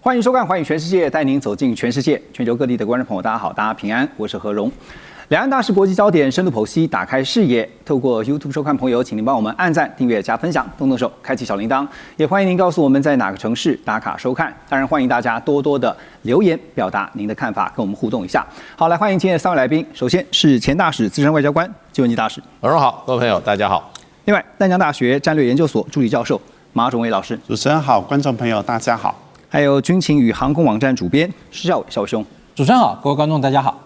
欢迎收看《寰宇全世界》，带您走进全世界。全球各地的观众朋友，大家好，大家平安，我是何荣。两岸大事国际焦点深度剖析，打开视野。透过 YouTube 收看朋友，请您帮我们按赞、订阅、加分享，动动手，开启小铃铛。也欢迎您告诉我们在哪个城市打卡收看。当然，欢迎大家多多的留言，表达您的看法，跟我们互动一下。好，来欢迎今天的3位来宾。首先是前大使、资深外交官纪文基大使。何荣好，各位朋友，大家好。另外，淡江大学战略研究所助理教授马仲伟老师。主持人好，观众朋友大家好。还有军情与航空网站主编施孝伟孝兄。主持人好，各位观众大家好。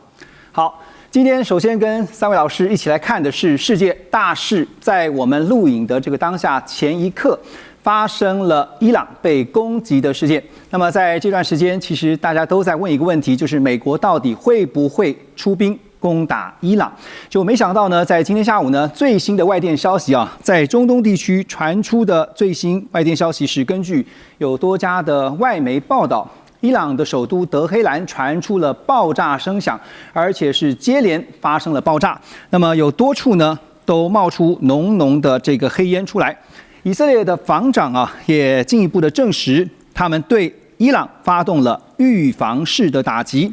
好，今天首先跟3位老师一起来看的是世界大事，在我们录影的这个当下前一刻，发生了伊朗被攻击的事件。那么在这段时间，其实大家都在问一个问题，就是美国到底会不会出兵攻打伊朗？就没想到呢，在今天下午呢，最新的外电消息啊，在中东地区传出的最新外电消息是，根据有多家的外媒报道，伊朗的首都德黑兰传出了爆炸声响，而且是接连发生了爆炸。那么有多处呢，都冒出浓浓的这个黑烟出来。以色列的防长啊，也进一步的证实，他们对伊朗发动了预防式的打击。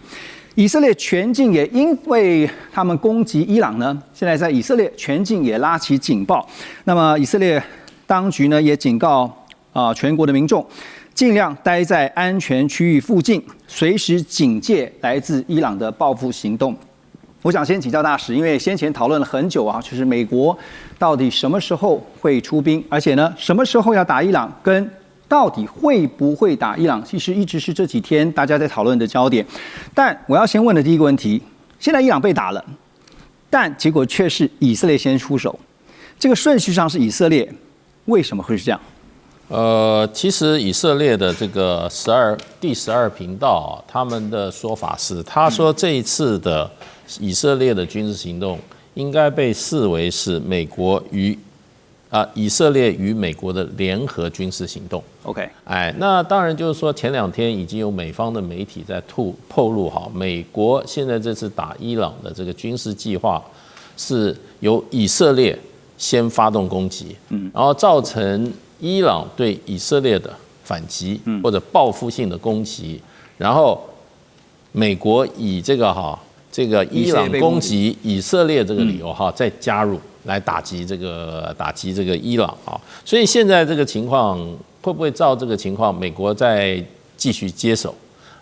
以色列全境也因为他们攻击伊朗呢，现在在以色列全境也拉起警报。那么以色列当局呢也警告全国的民众，尽量待在安全区域附近，随时警戒来自伊朗的报复行动。我想先请教大使，因为先前讨论了很久啊，就是美国到底什么时候会出兵，而且呢什么时候要打伊朗，跟到底会不会打伊朗，其实一直是这几天大家在讨论的焦点。但我要先问的第一个问题，现在伊朗被打了，但结果却是以色列先出手，这个顺序上是以色列，为什么会是这样？其实以色列的这个第12频道他们的说法是，他说这一次的以色列的军事行动应该被视为是以色列与美国的联合军事行动。OK， 那当然就是说，前2天已经有美方的媒体在透露，美国现在这次打伊朗的这个军事计划是由以色列先发动攻击，然后造成伊朗对以色列的反击或者报复性的攻击，然后美国以这个伊朗攻击以色列这个理由再加入来打击这个伊朗啊，所以现在这个情况会不会照这个情况，美国再继续接手？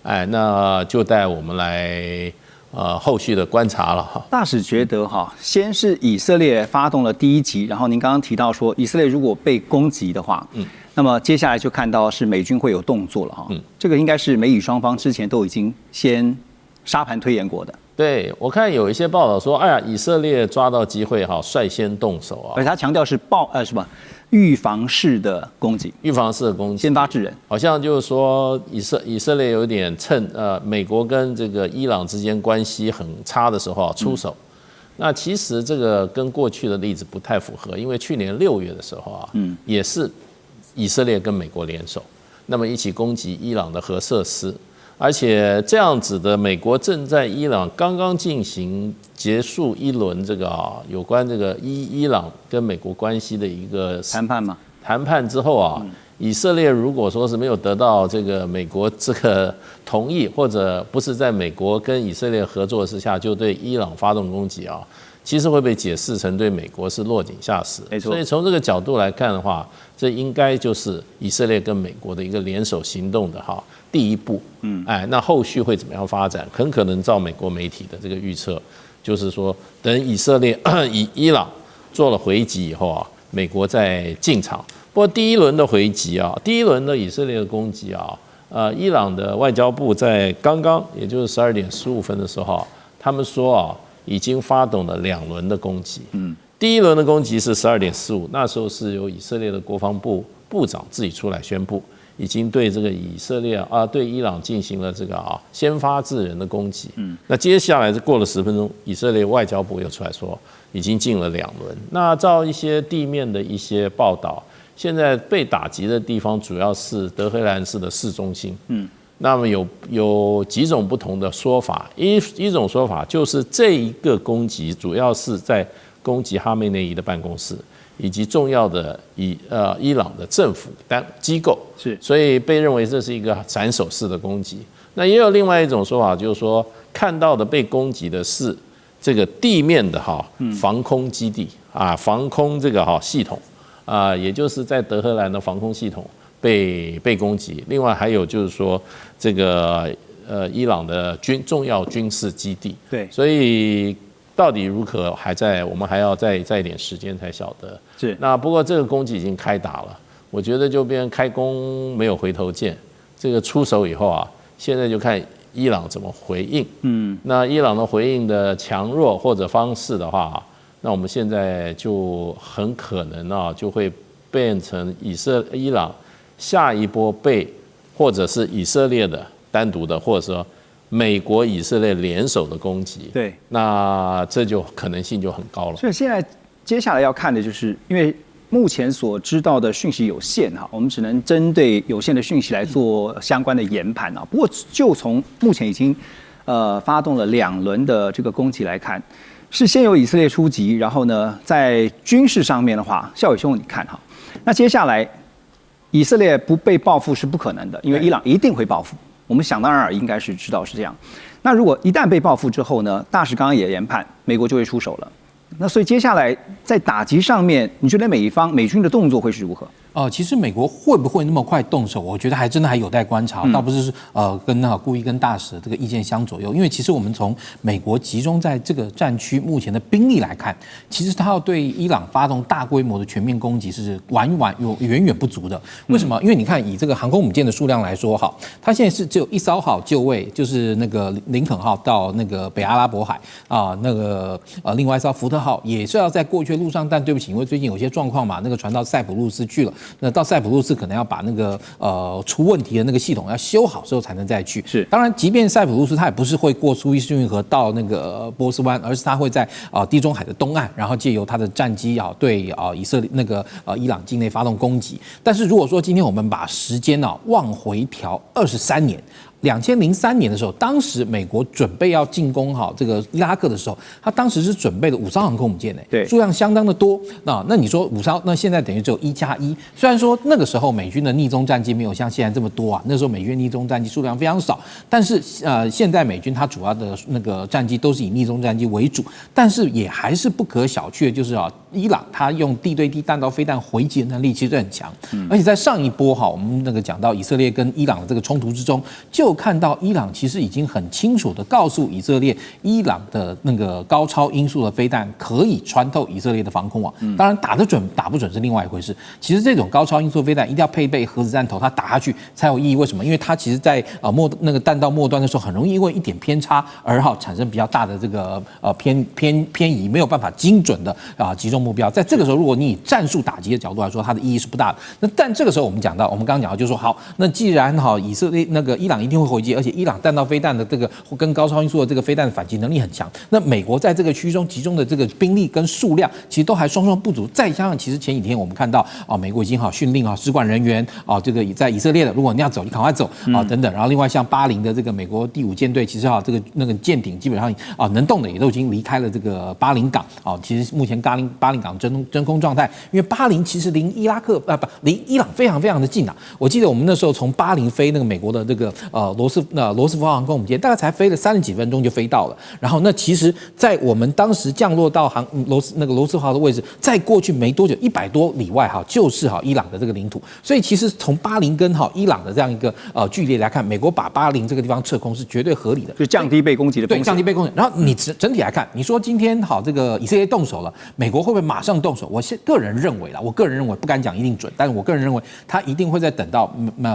那就带我们来后续的观察了哈。大使觉得先是以色列发动了第一击，然后您刚刚提到说，以色列如果被攻击的话，那么接下来就看到是美军会有动作了哈。这个应该是美以双方之前都已经先沙盘推演过的。对，我看有一些报道说，以色列抓到机会率先动手啊，而且他强调是预防式的攻击，预防式的攻击，先发制人，好像就是说以色列有点趁美国跟这个伊朗之间关系很差的时候出手。那其实这个跟过去的例子不太符合，因为去年6月的时候也是以色列跟美国联手，那么一起攻击伊朗的核设施。而且这样子的，美国正在伊朗刚刚结束一轮这个有关这个伊朗跟美国关系的一个谈判吗？谈判之后以色列如果说是没有得到这个美国这个同意，或者不是在美国跟以色列合作之下就对伊朗发动攻击其实会被解释成对美国是落井下石。没错。所以从这个角度来看的话，这应该就是以色列跟美国的一个联手行动的第一步。那后续会怎么样发展？很可能照美国媒体的这个预测，就是说等以色列以伊朗做了回击以后美国再进场。不过第一轮的回击第一轮的以色列的攻击伊朗的外交部在刚刚也就是12点15分的时候他们说已经发动了2轮的攻击。第一轮的攻击是12点15，那时候是由以色列的国防部部长自己出来宣布，已经对这个以色列对伊朗进行了这个先发制人的攻击。那接下来过了10分钟，以色列外交部又出来说已经进了2轮。那照一些地面的一些报道，现在被打击的地方主要是德黑兰市的市中心。那么有几种不同的说法，一种说法就是这一个攻击主要是在攻击哈梅内伊的办公室，以及重要的伊朗的政府机构，是，所以被认为这是一个斩首式的攻击。那也有另外一种说法，就是说看到的被攻击的是这个地面的防空基地啊，防空这个系统啊，也就是在德黑兰的防空系统被攻击。另外还有就是说这个伊朗的重要军事基地。对，所以到底如何我们还要再一点时间才晓得。是。那不过这个攻击已经开打了，我觉得就变成开弓没有回头箭。这个出手以后啊，现在就看伊朗怎么回应。那伊朗的回应的强弱或者方式的话，那我们现在就很可能就会变成伊朗下一波或者是以色列的单独的，或者说美国以色列联手的攻击。对，那这就可能性就很高了。所以现在接下来要看的就是，因为目前所知道的讯息有限我们只能针对有限的讯息来做相关的研判不过就从目前已经发动了2轮的这个攻击来看，是先由以色列出击，然后呢，在军事上面的话，孝伟兄你看那接下来以色列不被报复是不可能的，因为伊朗一定会报复。我们想当然尔应该是知道是这样。那如果一旦被报复之后呢，大使刚刚也研判，美国就会出手了。那所以接下来在打击上面，你觉得美军的动作会是如何？其实美国会不会那么快动手？我觉得还真的还有待观察，倒不是故意跟大使这个意见相左右。因为其实我们从美国集中在这个战区目前的兵力来看，其实他要对伊朗发动大规模的全面攻击是远远不足的。为什么？因为你看以这个航空母舰的数量来说，它现在是只有1艘就位，就是那个林肯号到那个北阿拉伯海另外一艘福特号也是要在过去的路上，但对不起，因为最近有些状况嘛，那个船到塞浦路斯去了。那到塞浦路斯可能要把那个出问题的那个系统要修好之后才能再去。是，当然，即便塞浦路斯它也不是会过苏伊士运河到那个波斯湾，而是它会在地中海的东岸，然后借由它的战机对以色列伊朗境内发动攻击。但是如果说今天我们把时间往回调23年。2003年的时候，当时美国准备要进攻这个伊拉克的时候，他当时是准备了5艘航空母舰对，数量相当的多。那你说5艘，那现在等于只有1+1。虽然说那个时候美军的逆中战机没有像现在这么多那时候美军逆中战机数量非常少，但是现在美军它主要的那个战机都是以逆中战机为主，但是也还是不可小觑，就是伊朗它用地对地弹道飞弹回击的能力其实很强，而且在上一波我们那个讲到以色列跟伊朗的这个冲突之中，就看到伊朗其实已经很清楚的告诉以色列，伊朗的那个高超音速的飞弹可以穿透以色列的防空网。当然打得准打不准是另外一回事。其实这种高超音速飞弹一定要配备核子弹头，它打下去才有意义。为什么？因为它其实在那个弹道末端的时候，很容易因为一点偏差而产生比较大的这个偏移，没有办法精准的击中目标。在这个时候，如果你以战术打击的角度来说，它的意义是不大的。但这个时候我们刚刚讲到，就是说好，那既然以色列伊朗一定会回击，而且伊朗弹道飞弹的这个跟高超音速的这个飞弹的反击能力很强，那美国在这个区域中集中的这个兵力跟数量，其实都还双双不足。再加上其实前几天我们看到美国已经训令使馆人员这个在以色列的，如果你要走，你赶快走等等。然后另外像巴林的这个美国第5舰队，其实这个那个舰艇基本上能动的也都已经离开了这个巴林港其实目前巴林港真空状态，因为巴林其实离伊朗非常非常的近我记得我们那时候从巴林飞那个美国的这个罗斯福号航空母舰，大概才飞了30几分钟就飞到了。然后那其实，在我们当时降落到罗斯福号的位置，再过去没多久，100多里外就是伊朗的这个领土。所以其实从巴林跟伊朗的这样一个距离来看，美国把巴林这个地方撤空是绝对合理的，就降低被攻击的风险。对，降低被攻击。然后你整体来看，你说今天这个以色列动手了，美国会不会马上动手？我个人认为不敢讲一定准，但是我个人认为他一定会在等到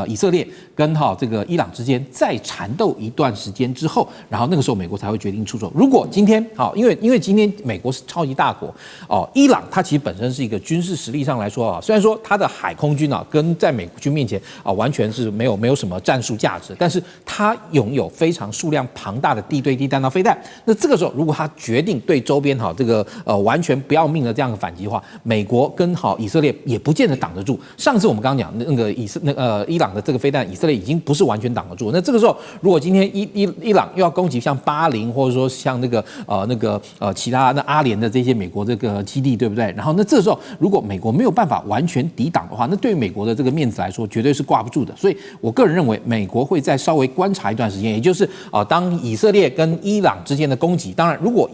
以色列跟这个伊朗之间再缠斗一段时间之后，然后那个时候美国才会决定出手。如果今天因为今天美国是超级大国伊朗它其实本身是一个军事实力上来说虽然说它的海空军跟在美国军面前完全是没有什么战术价值，但是它拥有非常数量庞大的地对地弹道飞弹。那这个时候如果他决定对周边这个完全不要命的这样的反击的话，美国跟以色列也不见得挡得住。上次我们刚刚讲那个伊朗的这个飞弹，以色列已经不是完全挡得住楚。那这个时候，如果今天伊朗又要攻击像巴林，或者说像其他那阿联的这些美国这个基地，对不对？然后那这时候，如果美国没有办法完全抵挡的话，那对于美国的这个面子来说，绝对是挂不住的。所以我个人认为，美国会再稍微观察一段时间，也就是当以色列跟伊朗之间的攻击，当然如果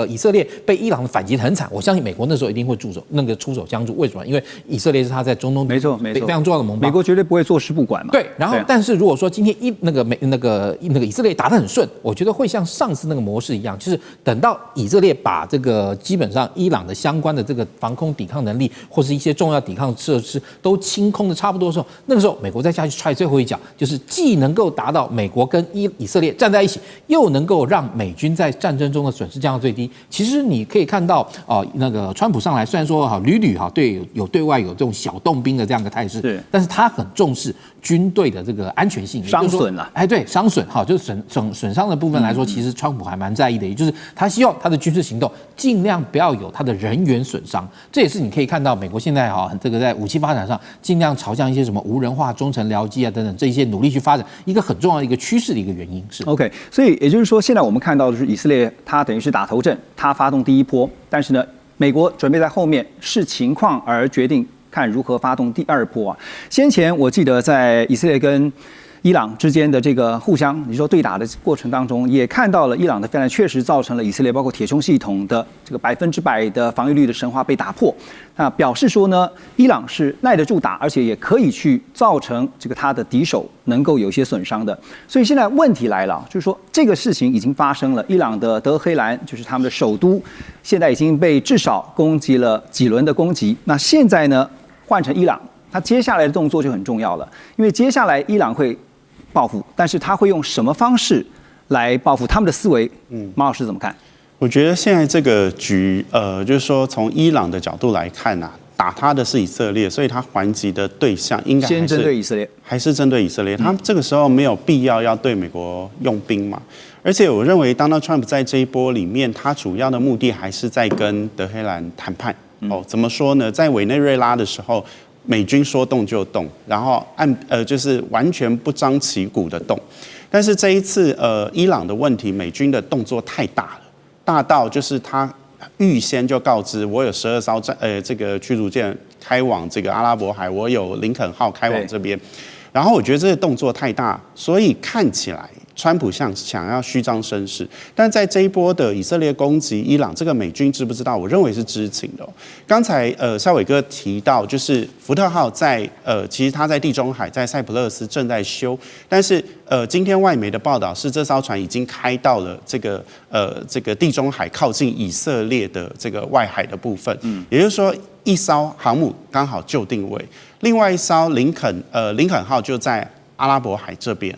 以色列被伊朗反击得很惨，我相信美国那时候一定会出手相助。为什么？因为以色列是他在中东没错非常重要的盟邦，美国绝对不会坐视不管嘛。对，然后但是如果说今天以色列打得很顺，我觉得会像上次那个模式一样，就是等到以色列把这个基本上伊朗的相关的这个防空抵抗能力或是一些重要抵抗设施都清空的差不多的时候，那个时候美国再下去踹最后一脚，就是既能够达到美国跟以色列站在一起，又能够让美军在战争中的损失降到最低。其实你可以看到川普上来虽然说对外有这种小动兵的这样的态势，但是他很重视军队的这个安全性，伤损了。对，伤损就是损伤的部分来说，其实川普还蛮在意的，也就是他希望他的军事行动尽量不要有他的人员损伤。这也是你可以看到美国现在这个在武器发展上尽量朝向一些什么无人化、中程僚机啊等等这些努力去发展，一个很重要的一个趋势的一个原因是。OK， 所以也就是说，现在我们看到的是以色列，他等于是打头阵，他发动第一波，但是呢，美国准备在后面视情况而决定看如何发动第二波啊。先前我记得在以色列跟伊朗之间的这个互相你说对打的过程当中，也看到了伊朗的飞弹确实造成了以色列包括铁穹系统的这个100%的防御率的神话被打破。那表示说呢，伊朗是耐得住打，而且也可以去造成这个他的敌手能够有一些损伤的。所以现在问题来了，就是说这个事情已经发生了，伊朗的德黑兰就是他们的首都，现在已经被至少攻击了几轮的攻击。那现在呢，换成伊朗，他接下来的动作就很重要了，因为接下来伊朗会报复，但是他会用什么方式来报复？他们的思维，马老师怎么看？我觉得现在这个局，就是说从伊朗的角度来看啊，打他的是以色列，所以他还击的对象应该先针对以色列，还是针对以色列。他这个时候没有必要对美国用兵嘛。而且我认为 Donald Trump 在这一波里面，他主要的目的还是在跟德黑兰谈判。怎么说呢？在委内瑞拉的时候，美军说动就动，然后就是完全不张旗鼓的动。但是这一次伊朗的问题，美军的动作太大了，大到就是他预先就告知我有12艘这个驱逐舰开往这个阿拉伯海，我有林肯号开往这边。然后我觉得这个动作太大，所以看起来川普想要虚张声势，但在这一波的以色列攻击伊朗，这个美军知不知道？我认为是知情的。刚才少伟哥提到，就是福特号其实他在地中海，在塞浦路斯正在修，但是今天外媒的报道是这艘船已经开到了这个地中海靠近以色列的这个外海的部分，也就是说一艘航母刚好就定位，另外一艘林肯号就在阿拉伯海这边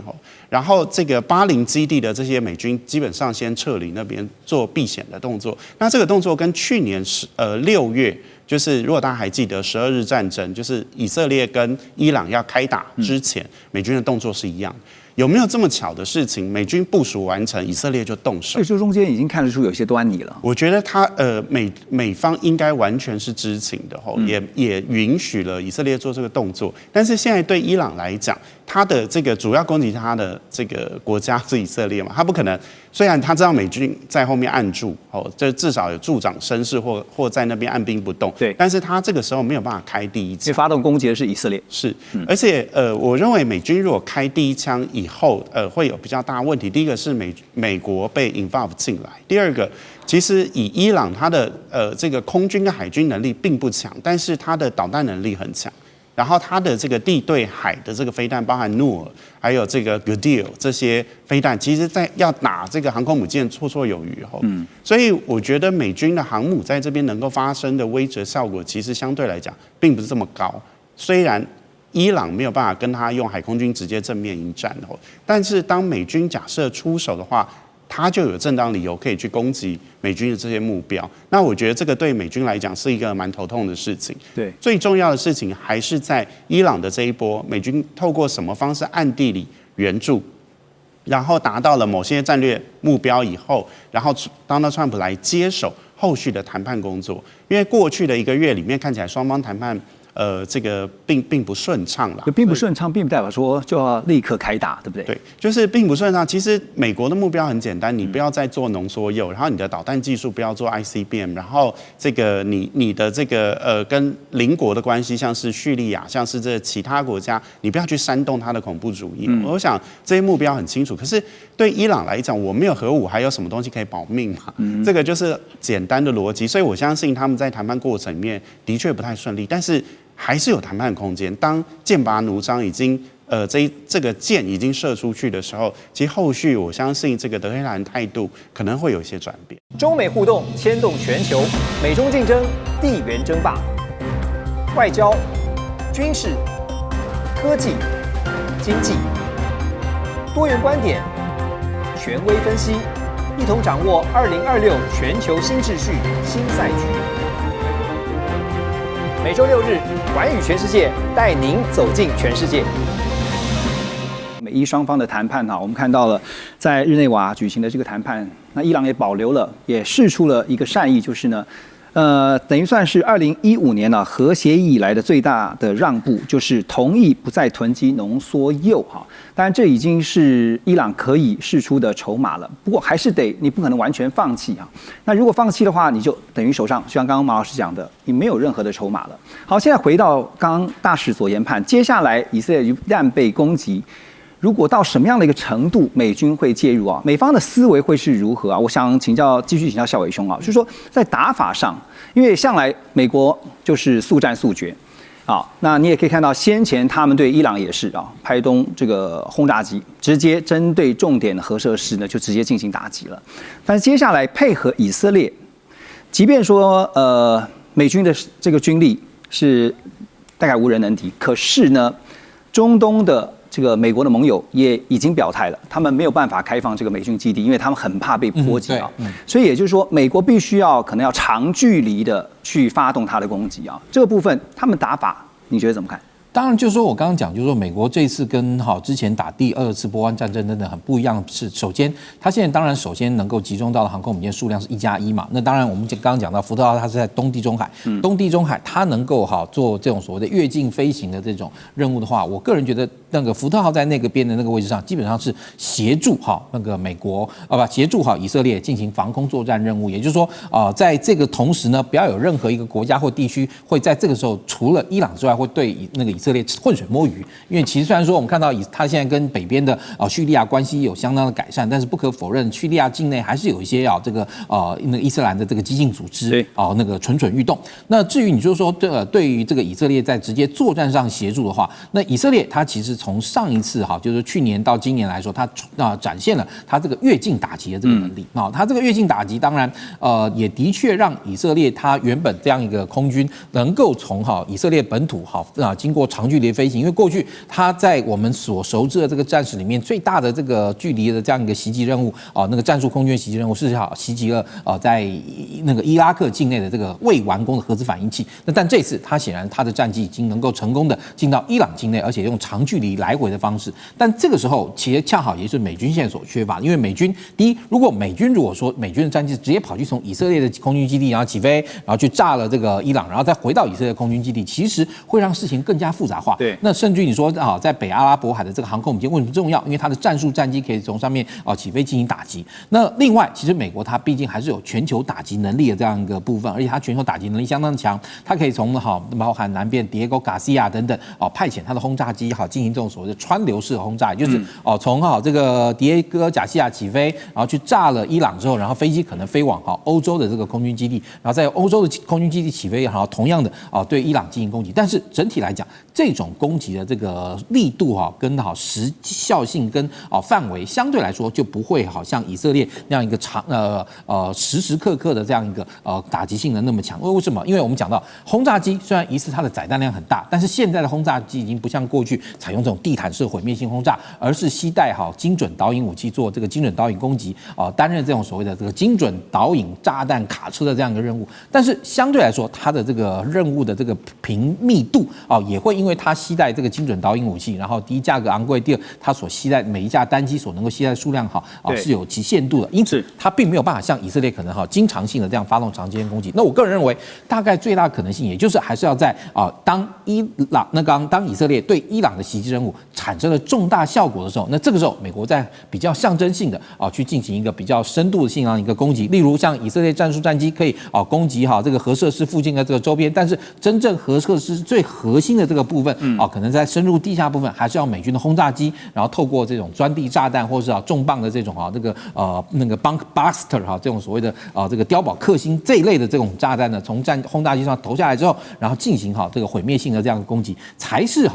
然后这个巴林基地的这些美军基本上先撤离那边做避险的动作。那这个动作跟去年6月，就是如果大家还记得12日战争，就是以色列跟伊朗要开打之前，美军的动作是一样。有没有这么巧的事情？美军部署完成，以色列就动手。所以这中间已经看得出有些端倪了。我觉得美方应该完全是知情的也允许了以色列做这个动作。但是现在对伊朗来讲，他的这个主要攻击他的这个国家是以色列嘛，他不可能。虽然他知道美军在后面按住这至少有助长声势或在那边按兵不动，对，但是他这个时候没有办法开第一枪，因为发动攻击的是以色列，是，而且我认为美军如果开第一枪以后，会有比较大的问题。第一个是美国被 involve 进来，第二个，其实以伊朗它的这个空军跟海军能力并不强，但是它的导弹能力很强。然后它的这个地对海的这个飞弹，包含努尔还有这个 Gudil 这些飞弹，其实在要打这个航空母舰绰绰有余所以我觉得美军的航母在这边能够发生的威慑效果，其实相对来讲并不是这么高。虽然伊朗没有办法跟他用海空军直接正面迎战但是当美军假设出手的话，他就有正当理由可以去攻击美军的这些目标。那我觉得这个对美军来讲是一个蛮头痛的事情。对，最重要的事情还是在伊朗的这一波，美军透过什么方式暗地里援助，然后达到了某些战略目标以后，然后 Donald Trump 来接手后续的谈判工作。因为过去的1个月里面，看起来双方谈判这个并不顺畅了。并不顺畅，并不代表说就要立刻开打，对不对？对，就是并不顺畅。其实美国的目标很简单，你不要再做浓缩铀，然后你的导弹技术不要做 ICBM， 然后这个你的这个跟邻国的关系，像是叙利亚，像是这其他国家，你不要去煽动他的恐怖主义。我想这些目标很清楚。可是对伊朗来讲，我没有核武，还有什么东西可以保命嘛？这个就是简单的逻辑。所以我相信他们在谈判过程里面的确不太顺利，但是还是有谈判空间。当剑拔弩张已经这个箭已经射出去的时候，其实后续我相信这个德黑兰态度可能会有一些转变。中美互动牵动全球，美中竞争，地缘争霸，外交、军事、科技、经济，多元观点，权威分析，一同掌握2026全球新秩序、新赛局。每周6日，寰宇全世界带您走进全世界。美伊双方的谈判我们看到了在日内瓦举行的这个谈判，那伊朗也保留了，也释出了一个善意，就是呢，等于算是2015年核协议以来的最大的让步，就是同意不再囤积浓缩铀当然这已经是伊朗可以释出的筹码了，不过还是你不可能完全放弃那如果放弃的话，你就等于手上就像刚刚马老师讲的，你没有任何的筹码了。好，现在回到刚刚大使所研判，接下来以色列一旦被攻击，如果到什么样的一个程度，美军会介入美方的思维会是如何我想继续请教孝伟兄就是说在打法上，因为向来美国就是速战速决那你也可以看到先前他们对伊朗也是拍动这个轰炸机，直接针对重点的核设施呢就直接进行打击了。但是接下来配合以色列，即便说美军的这个军力是大概无人能敌，可是呢，中东的这个美国的盟友也已经表态了，他们没有办法开放这个美军基地，因为他们很怕被波及所以也就是说，美国必须可能要长距离的去发动它的攻击这个部分他们打法，你觉得怎么看？当然，就是说我刚刚讲，就是说美国这次跟之前打第2次波湾战争等等很不一样的是，首先它现在当然首先能够集中到的航空母舰数量是1+1嘛。那当然我们刚刚讲到福特号它是在东地中海，东地中海它能够做这种所谓的越境飞行的这种任务的话，我个人觉得那个福特号在那个边的那个位置上，基本上是协助那个美国协助以色列进行防空作战任务。也就是说在这个同时呢，不要有任何一个国家或地区会在这个时候除了伊朗之外会对那个以色列浑水摸鱼。因为其实虽然说我们看到他现在跟北边的叙利亚关系有相当的改善，但是不可否认叙利亚境内还是有一些这个那个伊斯兰的这个激进组织那个蠢蠢欲动。那至于你就是说对于这个以色列在直接作战上协助的话，那以色列它其实从上一次就是去年到今年来说，它展现了它这个越境打击的这个能力它这个越境打击当然也的确让以色列它原本这样一个空军能够从以色列本土经过长距离飞行，因为过去它在我们所熟知的这个战史里面最大的这个距离的这样一个袭击任务那个战术空军袭击任务是袭击了在那个伊拉克境内的这个未完工的核子反应器。但这次它显然它的战机已经能够成功的进到伊朗境内，而且用长距离来回的方式。但这个时候其实恰好也是美军现在所缺乏的，因为美军第一，如果说美军的战机直接跑去从以色列的空军基地然后起飞，然后去炸了这个伊朗，然后再回到以色列空军基地，其实会让事情更加复杂化。对，那甚至于你说在北阿拉伯海的这个航空母舰为什么重要？因为它的战术战机可以从上面起飞进行打击。那另外，其实美国它毕竟还是有全球打击能力的这样一个部分，而且它全球打击能力相当强，它可以从包含南边Diego Garcia等等派遣它的轰炸机进行这种所谓的川流式的轰炸，也就是从这个迪戈贾西亚起飞，然后去炸了伊朗之后，然后飞机可能飞往欧洲的这个空军基地，然后在欧洲的空军基地起飞，然后同样的对伊朗进行攻击。但是整体来讲，这种攻击的这个力度跟时效性跟范围相对来说就不会像以色列那样一个时时刻刻的这样一个打击性的那么强。为什么？因为我们讲到轰炸机虽然疑似它的载弹量很大，但是现在的轰炸机已经不像过去采用这种种地毯式毁灭性轰炸，而是携带精准导引武器做这个精准导引攻击担任这种所谓的这个精准导引炸弹卡车的这样一个任务。但是相对来说，它的这个任务的这个频密度也会因为它携带这个精准导引武器，然后第一价格昂贵，第二它所携带每一架单机所能够携带数量是有极限度的，因此它并没有办法像以色列可能经常性的这样发动长时间攻击。那我个人认为，大概最大可能性，也就是还是要在当以色列对伊朗的袭击任务产生了重大效果的时候，那这个时候美国在比较象征性的去进行一个比较深度性的一个攻击，例如像以色列战术战机可以攻击这个核设施附近的这个周边，但是真正核设施最核心的这个部分可能在深入地下部分，还是要美军的轰炸机，然后透过这种钻地炸弹或者是重磅的这种那个 buster 这种所谓的这个碉堡克星这一类的这种炸弹呢，从轰炸机上投下来之后，然后进行这个毁灭性的这样的攻击，才是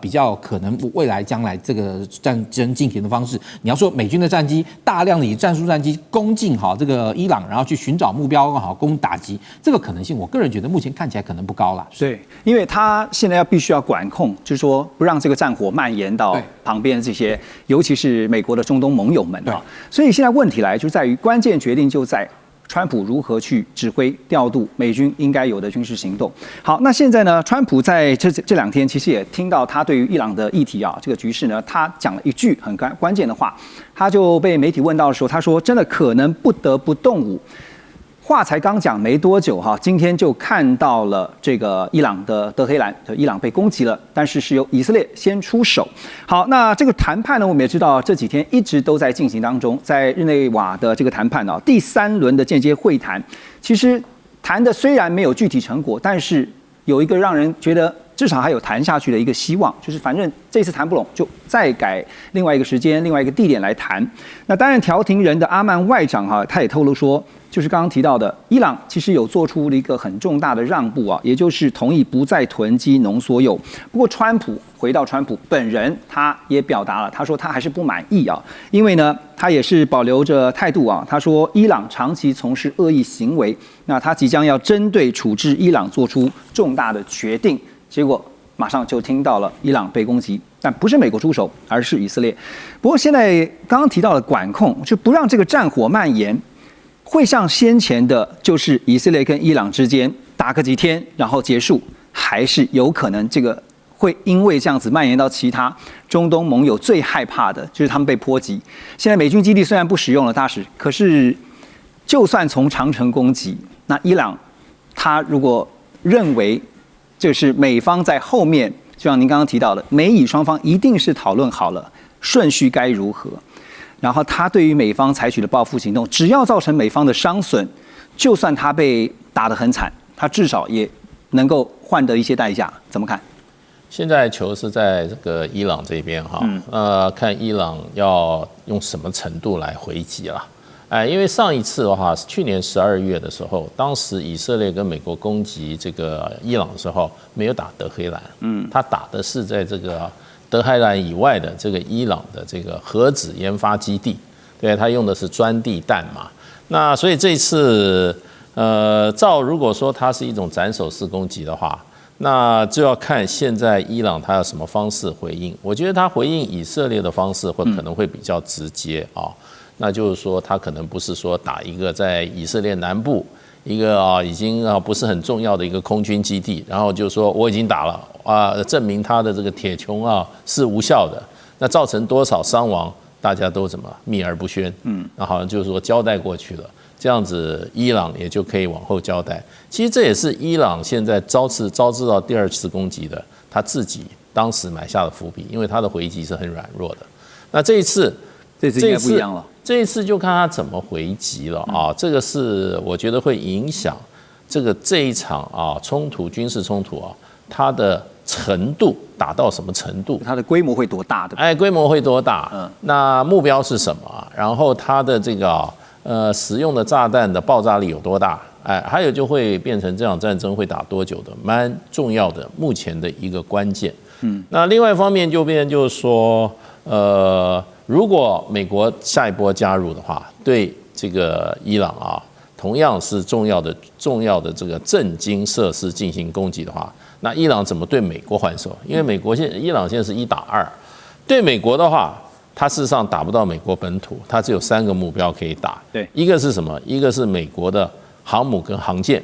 比较可能未来将来这个战争进行的方式。你要说美军的战机大量的以战术战机攻进这个伊朗，然后去寻找目标攻打击，这个可能性，我个人觉得目前看起来可能不高啦。对，因为他现在必须要管控，就是说不让这个战火蔓延到旁边这些，尤其是美国的中东盟友们所以现在问题来就在于关键决定就在川普如何去指挥调度美军应该有的军事行动。好，那现在呢，川普在这两天其实也听到他对于伊朗的议题这个局势呢，他讲了一句很关键的话，他就被媒体问到的时候，他说真的可能不得不动武。话才刚讲没多久今天就看到了这个伊朗的德黑兰，伊朗被攻击了，但是是由以色列先出手。好，那这个谈判呢，我们也知道这几天一直都在进行当中，在日内瓦的这个谈判第3轮的间接会谈，其实谈的虽然没有具体成果，但是有一个让人觉得至少还有谈下去的一个希望，就是反正这次谈不拢，就再改另外一个时间、另外一个地点来谈。那担任调停人的阿曼外长他也透露说，就是刚刚提到的，伊朗其实有做出了一个很重大的让步也就是同意不再囤积浓缩铀。不过回到川普本人，他也表达了，他说他还是不满意因为呢，他也是保留着态度他说伊朗长期从事恶意行为，那他即将要针对处置伊朗做出重大的决定。结果马上就听到了伊朗被攻击，但不是美国出手，而是以色列。不过现在刚刚提到了管控，就不让这个战火蔓延，会像先前的，就是以色列跟伊朗之间打个几天然后结束，还是有可能这个会因为这样子蔓延到其他中东盟友最害怕的，就是他们被波及。现在美军基地虽然不使用了，大使，可是就算从长程攻击，那伊朗他如果认为就是美方在后面，就像您刚刚提到的，美以双方一定是讨论好了顺序该如何，然后他对于美方采取的报复行动，只要造成美方的伤损，就算他被打得很惨，他至少也能够换得一些代价。怎么看？现在球是在这个伊朗这边看伊朗要用什么程度来回击了。因为上一次的话是去年12月的时候，当时以色列跟美国攻击这个伊朗的时候，没有打德黑兰，他打的是在这个德黑兰以外的这个伊朗的这个核子研发基地，对，他用的是钻地弹嘛。那所以这一次，如果说它是一种斩首式攻击的话，那就要看现在伊朗他有什么方式回应。我觉得他回应以色列的方式可能会比较直接那就是说，他可能不是说打一个在以色列南部一个已经不是很重要的一个空军基地，然后就说我已经打了证明他的这个铁穹是无效的，那造成多少伤亡，大家都怎么秘而不宣，那好像就是说交代过去了，这样子伊朗也就可以往后交代。其实这也是伊朗现在招致到第2次攻击的，他自己当时埋下的伏笔，因为他的回击是很软弱的。那这次应该不一样了。这一次就看他怎么回击了这个是我觉得会影响这一场冲突，军事冲突它的程度达到什么程度，它的规模会多大的？规模会多大？那目标是什么？然后它的这个使用的炸弹的爆炸力有多大？还有就会变成这场战争会打多久的蛮重要的目前的一个关键。那另外一方面就变成就是说如果美国下一波加入的话，对这个伊朗同样是重要的这个政经设施进行攻击的话，那伊朗怎么对美国还手？因为伊朗现在是1打2，对美国的话，它事实上打不到美国本土，它只有3个目标可以打。对，一个是什么？一个是美国的航母跟航舰。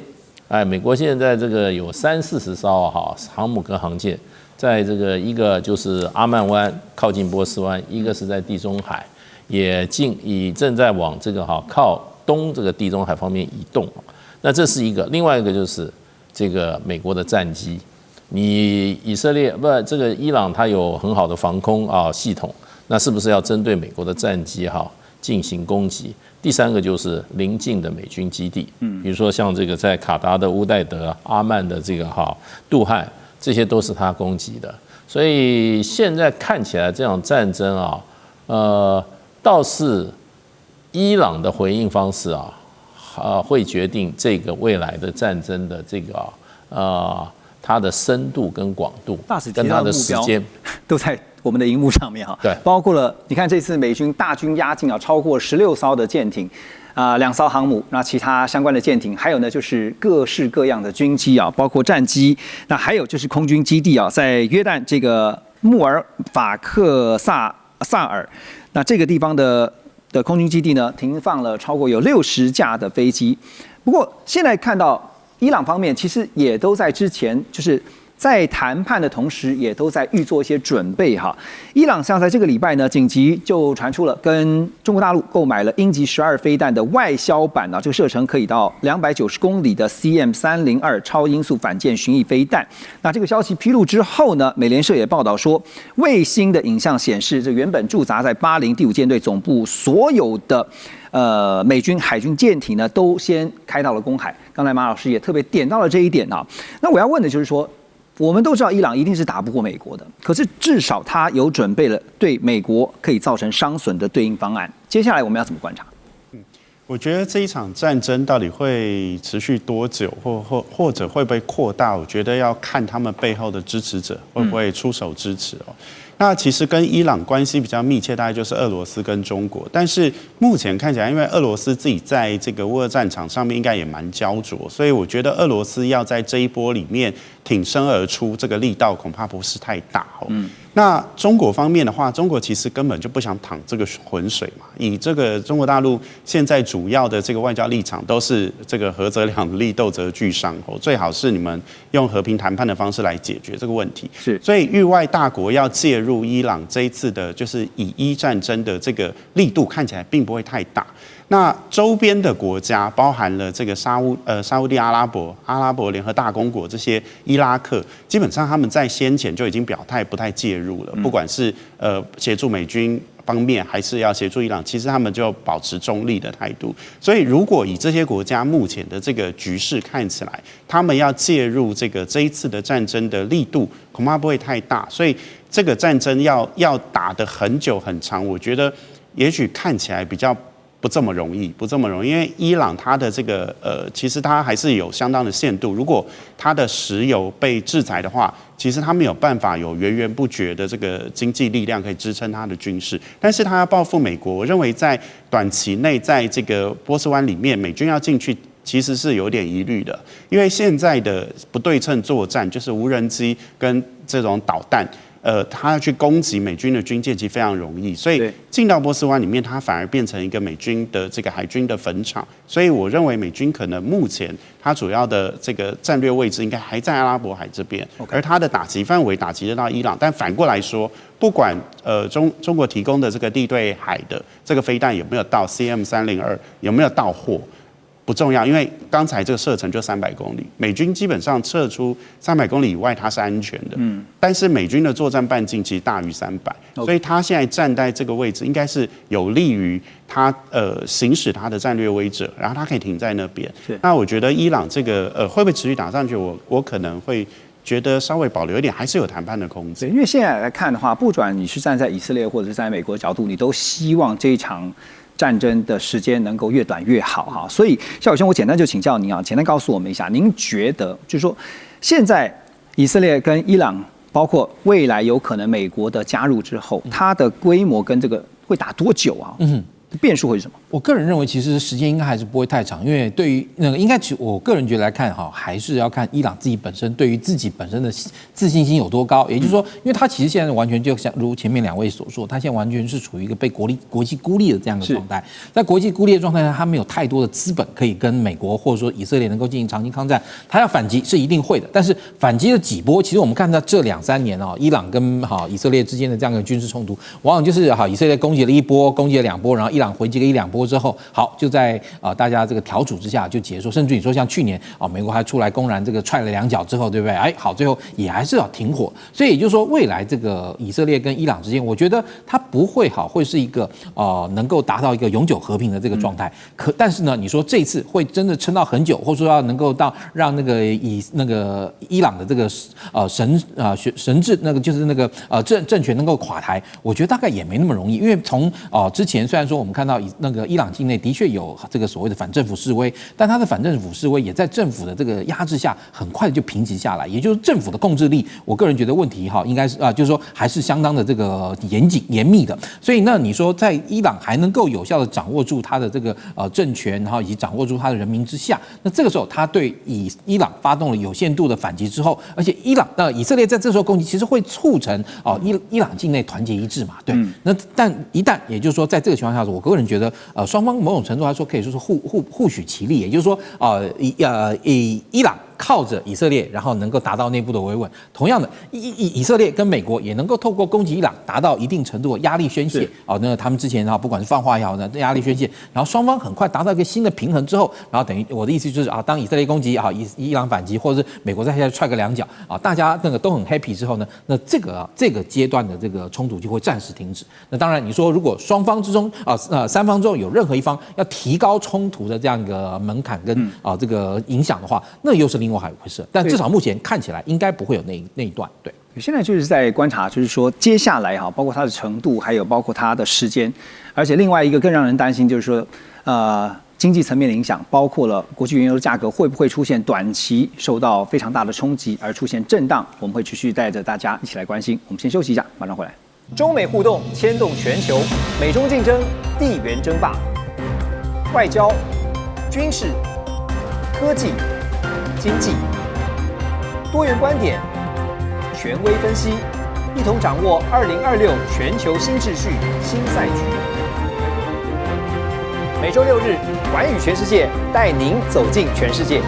美国现在这个有30-40艘航母跟航舰，在这个一个就是阿曼湾靠近波斯湾，一个是在地中海，正在往这个靠东这个地中海方面移动。那这是一个，另外一个就是这个美国的战机。你以色列这个伊朗它有很好的防空系统，那是不是要针对美国的战机进行攻击？第3个就是邻近的美军基地，比如说像这个在卡达的乌代德、阿曼的这个杜汉，这些都是他攻击的。所以现在看起来这场战争倒是伊朗的回应方式会决定这个未来的战争的这个它的深度跟广度，跟它的时间都在我们的荧幕上面对，包括了你看这次美军大军压境超过16艘的舰艇，2艘航母，那其他相关的舰艇，还有呢就是各式各样的军机包括战机，那还有就是空军基地在约旦这个穆尔法克萨尔，那这个地方的空军基地呢停放了超过有60架的飞机。不过现在看到伊朗方面其实也都在之前就是在谈判的同时，也都在预做一些准备伊朗像在这个礼拜呢，紧急就传出了跟中国大陆购买了鹰击12飞弹的外销版这个射程可以到290公里的 CM302 超音速反舰巡弋飞弹。那这个消息披露之后呢，美联社也报道说，卫星的影像显示，这原本驻扎在巴林第5舰队总部所有的美军海军舰艇呢，都先开到了公海。刚才马老师也特别点到了这一点那我要问的就是说，我们都知道伊朗一定是打不过美国的，可是至少他有准备了对美国可以造成伤损的对应方案。接下来我们要怎么观察？我觉得这一场战争到底会持续多久，或者会不会扩大，我觉得要看他们背后的支持者会不会出手支持那其实跟伊朗关系比较密切，大概就是俄罗斯跟中国。但是目前看起来，因为俄罗斯自己在这个乌俄战场上面应该也蛮焦灼，所以我觉得俄罗斯要在这一波里面挺身而出，这个力道恐怕不是太大那中国方面的话，中国其实根本就不想淌这个浑水嘛。以这个中国大陆现在主要的这个外交立场都是这个合则两利，斗则俱伤最好是你们用和平谈判的方式来解决这个问题。是，所以域外大国要介入伊朗这一次的就是以伊战争的这个力度看起来并不会太大。那周边的国家包含了这个沙烏地阿拉伯联合大公国这些伊拉克，基本上他们在先前就已经表态不太介入了，不管是协助美军方面还是要协助伊朗，其实他们就保持中立的态度。所以如果以这些国家目前的这个局势看起来，他们要介入这一次的战争的力度恐怕不会太大，所以这个战争要打得很久很长，我觉得也许看起来比较不这么容易，因为伊朗它的这个其实它还是有相当的限度。如果它的石油被制裁的话，其实它没有办法有源源不绝的这个经济力量可以支撑它的军事。但是它要报复美国，我认为在短期内，在这个波斯湾里面，美军要进去其实是有点疑虑的，因为现在的不对称作战，就是无人机跟这种导弹。他要去攻击美军的军舰，其实非常容易，所以进到波斯湾里面，它反而变成一个美军的这个海军的坟场。所以我认为美军可能目前它主要的这个战略位置应该还在阿拉伯海这边，而它的打击范围打击得到伊朗。但反过来说，不管中国提供的这个地对海的这个飞弹有没有到 CM302，有没有到货，不重要，因为刚才这个射程就300公里，美军基本上撤出300公里以外，它是安全的。但是美军的作战半径其实大于300，所以他现在站在这个位置，应该是有利于他行使他的战略威慑，然后他可以停在那边。那我觉得伊朗这个会不会持续打上去，我可能会觉得稍微保留一点，还是有谈判的空间。因为现在来看的话，不管你是站在以色列或者是在美国角度，你都希望这一场战争的时间能够越短越好所以夏伟兄，我简单就请教您简单告诉我们一下，您觉得就是说，现在以色列跟伊朗，包括未来有可能美国的加入之后，它的规模跟这个会打多久变数会是什么？我个人认为，其实时间应该还是不会太长，因为对于那个应该，我个人觉得来看哈，还是要看伊朗自己本身对于自己本身的自信心有多高。也就是说，因为他其实现在完全就像如前面2位所说，他现在完全是处于一个被国际孤立的这样的状态。在国际孤立的状态下，他没有太多的资本可以跟美国或者说以色列能够进行长期抗战。他要反击是一定会的，但是反击的几波，其实我们看到这2-3年啊，伊朗跟以色列之间的这样的军事冲突，往往就是以色列攻击了1波，攻击了2波，然后伊朗回击了1-2波之后，好就在大家这个调处之下就结束，甚至你说像去年美国还出来公然这个踹了2脚之后，对不对？好，最后也还是要停火。所以也就是说，未来这个以色列跟伊朗之间，我觉得它不会会是一个能够达到一个永久和平的这个状态。但是呢，你说这次会真的撑到很久，或者说要能够到让那个伊朗的这个神治那个就是那个政权能够垮台，我觉得大概也没那么容易，因为从之前虽然说我们看到那个伊朗境内的确有这个所谓的反政府示威，但他的反政府示威也在政府的这个压制下很快就平息下来，也就是政府的控制力，我个人觉得问题应该是就是说还是相当的这个严密的。所以那你说在伊朗还能够有效的掌握住他的这个政权，然后以及掌握住他的人民之下，那这个时候他对伊朗发动了有限度的反击之后，而且以色列在这时候攻击，其实会促成伊朗境内团结一致嘛，对。那但一旦也就是说在这个情况下，我个人觉得双方某种程度来说可以说是互许其利，也就是说伊朗靠着以色列，然后能够达到内部的维稳。同样的，以色列跟美国也能够透过攻击伊朗，达到一定程度的压力宣泄。那他们之前不管是放话也好呢，压力宣泄，然后双方很快达到一个新的平衡之后，然后等于我的意思就是当以色列攻击伊朗反击，或者是美国在下来踹个2脚大家那个都很 happy 之后呢，那这个阶段的这个冲突就会暂时停止。那当然，你说如果双方之中3方中有任何一方要提高冲突的这样一个门槛跟这个影响的话，那又是另外一回事。但至少目前看起来应该不会有那一段。对，现在就是在观察，就是说接下来包括它的程度，还有包括它的时间，而且另外一个更让人担心就是说经济层面的影响，包括了国际原油的价格会不会出现短期受到非常大的冲击而出现震荡，我们会持续带着大家一起来关心。我们先休息一下，马上回来。中美互动牵动全球，美中竞争，地缘争霸，外交、军事、科技、经济，多元观点，权威分析，一同掌握2026全球新秩序、新赛局。每周6日，寰宇全世界带您走进全世界。